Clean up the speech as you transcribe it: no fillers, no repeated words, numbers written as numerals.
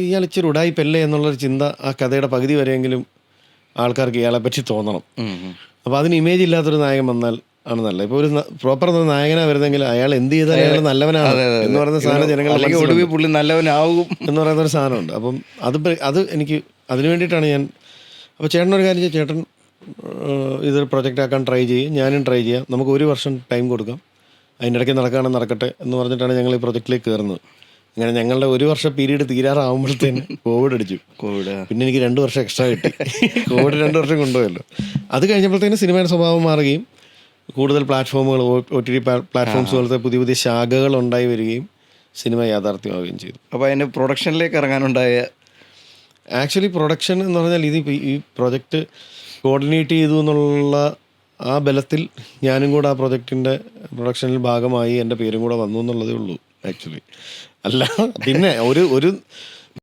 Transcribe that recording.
ഇയാൾ ഇച്ചിരി ഉടായിപ്പല്ലേ എന്നുള്ളൊരു ചിന്ത ആ കഥയുടെ പകുതി വരെയെങ്കിലും ആൾക്കാർക്ക് ഇയാളെ പറ്റി തോന്നണം. അപ്പോൾ അതിന് ഇമേജ് ഇല്ലാത്തൊരു നായകൻ വന്നാൽ ആണ് നല്ലത്. ഇപ്പോൾ ഒരു പ്രോപ്പർ നായകനാ വരുന്നെങ്കിൽ അയാൾ എന്ത് ചെയ്താൽ അയാൾ നല്ലവനാണ് എന്ന് പറയുന്ന സാധനം ജനങ്ങളുടെ ഒടുവിൽ പുള്ളി നല്ലവനാവും എന്ന് പറയുന്നൊരു സാധനമുണ്ട്. അപ്പം അത് എനിക്ക് അതിന് വേണ്ടിയിട്ടാണ് ഞാൻ. അപ്പോൾ ചേട്ടനൊരു കാര്യം ചെയ്യും, ചേട്ടൻ ഇതൊരു പ്രൊജക്റ്റ് ആക്കാൻ ട്രൈ ചെയ്യും, ഞാനും ട്രൈ ചെയ്യാം, നമുക്ക് 1 വർഷം ടൈം കൊടുക്കാം, അതിൻ്റെ ഇടയ്ക്ക് നടക്കുകയാണെങ്കിൽ നടക്കട്ടെ എന്ന് പറഞ്ഞിട്ടാണ് ഞങ്ങൾ ഈ പ്രൊജക്റ്റിലേക്ക് കയറുന്നത്. ഇങ്ങനെ ഞങ്ങളുടെ 1 വർഷം പീരീഡ് തീരാറാകുമ്പോഴത്തേന് കോവിഡ് അടിച്ചു. പിന്നെ എനിക്ക് 2 വർഷം എക്സ്ട്രാ കിട്ടി. കോവിഡ് 2 വർഷം കൊണ്ടുപോയല്ലോ. അത് കഴിഞ്ഞപ്പോഴത്തേന് സിനിമയുടെ സ്വഭാവം മാറുകയും കൂടുതൽ പ്ലാറ്റ്ഫോമുകൾ, OTT പ്ലാറ്റ്ഫോംസ് പോലത്തെ പുതിയ പുതിയ ശാഖകൾ ഉണ്ടായി വരികയും സിനിമ യാഥാർത്ഥ്യമാവുകയും ചെയ്തു. അപ്പോൾ അതിൻ്റെ പ്രൊഡക്ഷനിലേക്ക് ഇറങ്ങാനുണ്ടായ ആക്ച്വലി പ്രൊഡക്ഷൻ എന്ന് പറഞ്ഞാൽ ഇത് ഈ പ്രൊജക്റ്റ് കോർഡിനേറ്റ് ചെയ്തു എന്നുള്ള ആ ബലത്തിൽ ഞാനും കൂടെ ആ പ്രൊജക്റ്റിൻ്റെ പ്രൊഡക്ഷനിൽ ഭാഗമായി എൻ്റെ പേരും കൂടെ വന്നു എന്നുള്ളതേ ഉള്ളൂ ആക്ച്വലി. അല്ല പിന്നെ ഒരു